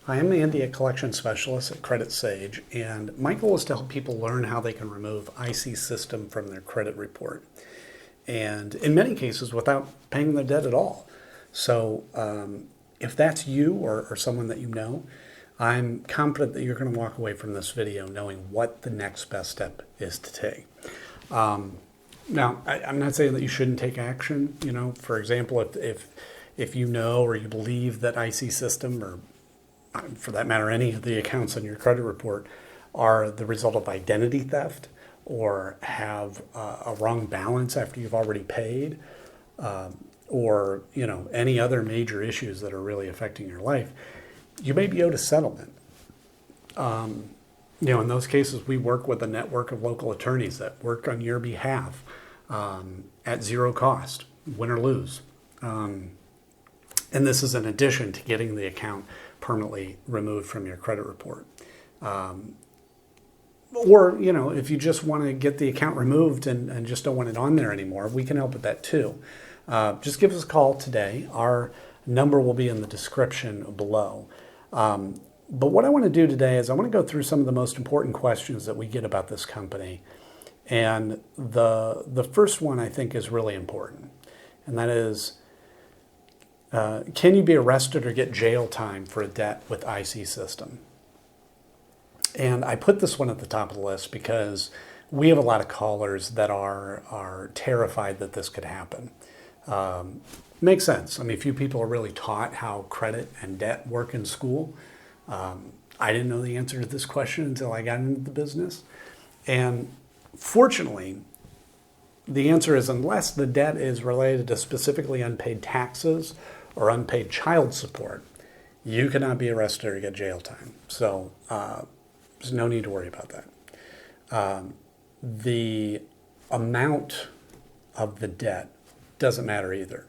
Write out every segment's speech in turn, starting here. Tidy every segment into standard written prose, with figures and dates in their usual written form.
Hi, I'm Andy, a collection specialist at Credit Sage, and my goal is to help people learn how they can remove IC system from their credit report, and in many cases without paying their debt at all. So, if that's you or someone that you know, I'm confident that you're going to walk away from this video knowing what the next best step is to take. Now, I'm not saying that you shouldn't take action. For example, if you know or you believe that IC system, or for that matter, any of the accounts on your credit report are the result of identity theft or have a wrong balance after you've already paid, or any other major issues that are really affecting your life, you may be owed a settlement. In those cases, we work with a network of local attorneys that work on your behalf at zero cost, win or lose. And this is in addition to getting the account permanently removed from your credit report. Or, if you just want to get the account removed and just don't want it on there anymore, we can help with that too. Just give us a call today. Our number will be in the description below. But what I want to do today is I want to go through some of the most important questions that we get about this company. And the first one I think is really important. And that is, can you be arrested or get jail time for a debt with IC system? And I put this one at the top of the list because we have a lot of callers that are terrified that this could happen. Makes sense. I mean, few people are really taught how credit and debt work in school. I didn't know the answer to this question until I got into the business. And fortunately, the answer is unless the debt is related to specifically unpaid taxes or unpaid child support, you cannot be arrested or get jail time. So there's no need to worry about that. The amount of the debt doesn't matter either.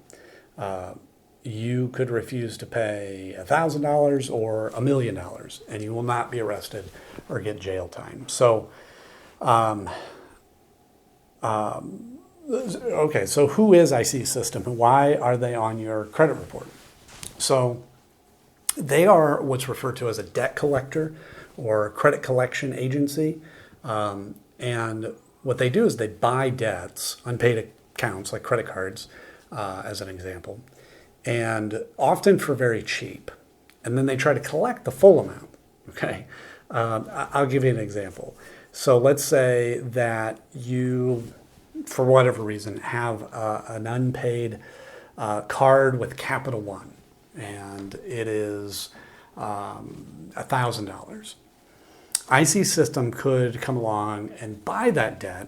You could refuse to pay $1,000 or $1 million, and you will not be arrested or get jail time. So, okay, so who is IC System and why are they on your credit report? So they are what's referred to as a debt collector or credit collection agency. And what they do is they buy debts, unpaid accounts like credit cards, as an example, and often for very cheap. And then they try to collect the full amount, okay? I'll give you an example. So let's say that you, for whatever reason, have an unpaid card with Capital One, and it is $1,000. IC System could come along and buy that debt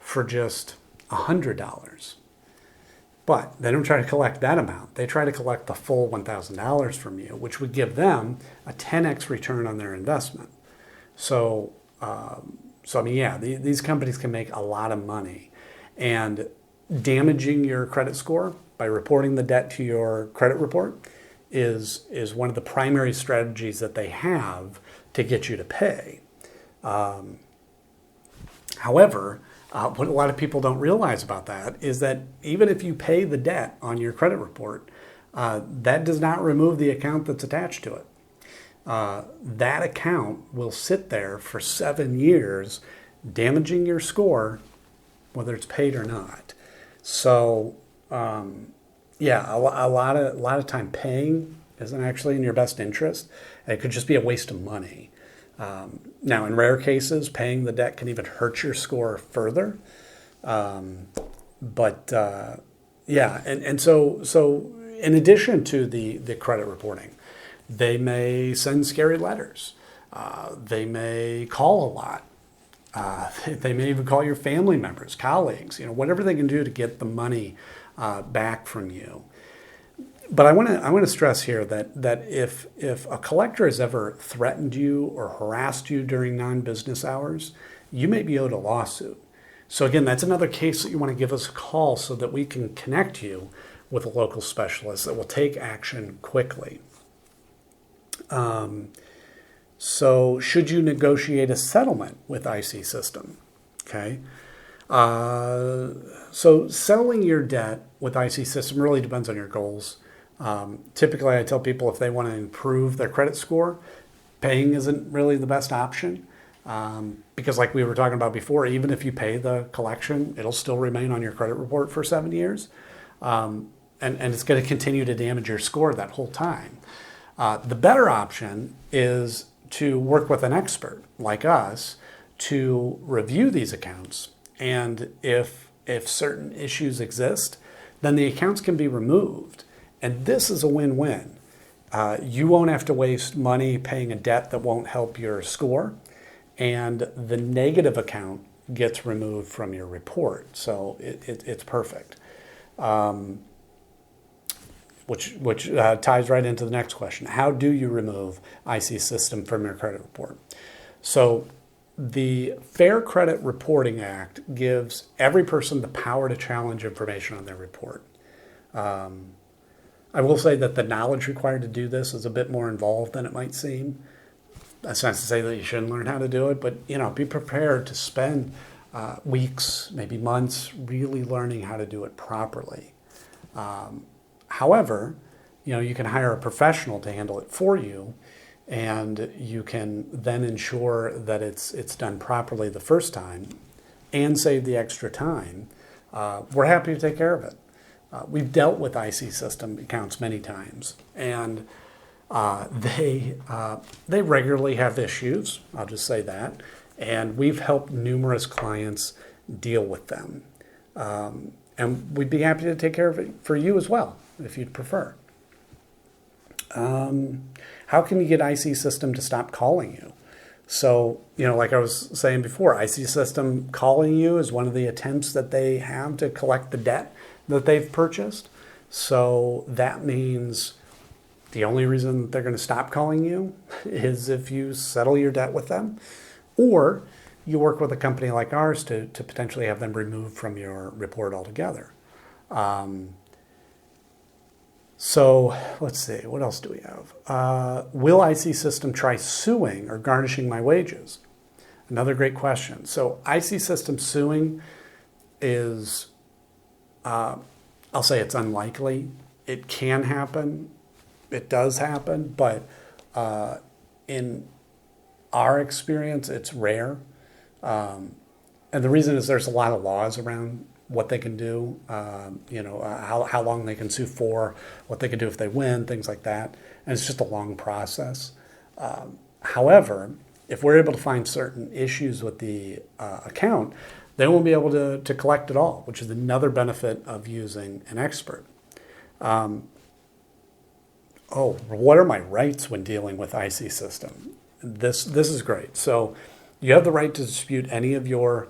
for just $100. But they don't try to collect that amount. They try to collect the full $1,000 from you, which would give them a 10x return on their investment. So I mean, yeah, these companies can make a lot of money. And damaging your credit score by reporting the debt to your credit report is one of the primary strategies that they have to get you to pay. However, what a lot of people don't realize about that is that even if you pay the debt on your credit report, that does not remove the account that's attached to it. That account will sit there for 7 years, damaging your score, whether it's paid or not. So, yeah, a lot of time paying isn't actually in your best interest. It could just be a waste of money. Now, in rare cases, paying the debt can even hurt your score further. Yeah, and so in addition to the credit reporting, they may send scary letters. They may call a lot. They may even call your family members, colleagues, whatever they can do to get the money back from you. But I want to stress here that if a collector has ever threatened you or harassed you during non-business hours, you may be owed a lawsuit. So again, that's another case that you want to give us a call so that we can connect you with a local specialist that will take action quickly. So should you negotiate a settlement with IC System? Okay. So settling your debt with IC System really depends on your goals. Typically, I tell people if they want to improve their credit score, paying isn't really the best option. Because like we were talking about before, even if you pay the collection, it'll still remain on your credit report for 7 years. And it's going to continue to damage your score that whole time. The better option is to work with an expert like us to review these accounts. And if certain issues exist, then the accounts can be removed. And this is a win-win. You won't have to waste money paying a debt that won't help your score, and the negative account gets removed from your report. So it's perfect. Which ties right into the next question. How do you remove IC System from your credit report? So the Fair Credit Reporting Act gives every person the power to challenge information on their report. I will say that the knowledge required to do this is a bit more involved than it might seem. That's not to say that you shouldn't learn how to do it, but be prepared to spend weeks, maybe months, really learning how to do it properly. However, you can hire a professional to handle it for you, and you can then ensure that it's done properly the first time and save the extra time. We're happy to take care of it. We've dealt with IC System accounts many times, and they regularly have issues. I'll just say that, and we've helped numerous clients deal with them. And we'd be happy to take care of it for you as well, if you'd prefer. How can you get IC System to stop calling you? So, like I was saying before, IC System calling you is one of the attempts that they have to collect the debt that they've purchased. So that means the only reason that they're going to stop calling you is if you settle your debt with them, or you work with a company like ours to potentially have them removed from your report altogether. So let's see, what else do we have? Will IC System try suing or garnishing my wages? Another great question. So IC System suing is, I'll say it's unlikely. It can happen. It does happen, but in our experience, it's rare. And the reason is there's a lot of laws around what they can do, how long they can sue for, what they can do if they win, things like that. And it's just a long process. However, if we're able to find certain issues with the account, they won't be able to collect it all, which is another benefit of using an expert. What are my rights when dealing with IC System? This is great. So you have the right to dispute any of your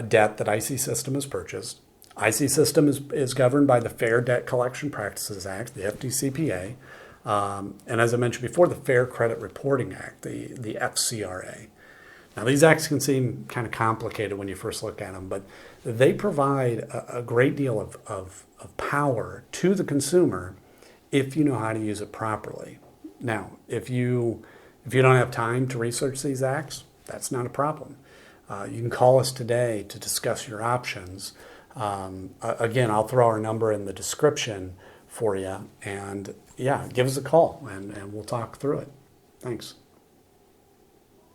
debt that IC System has purchased. IC System is governed by the Fair Debt Collection Practices Act, the FDCPA, and as I mentioned before, the Fair Credit Reporting Act, the FCRA. Now, these acts can seem kind of complicated when you first look at them, but they provide a great deal of power to the consumer if you know how to use it properly. Now, if you don't have time to research these acts, that's not a problem. You can call us today to discuss your options. Again, I'll throw our number in the description for you, and give us a call, and we'll talk through it. Thanks.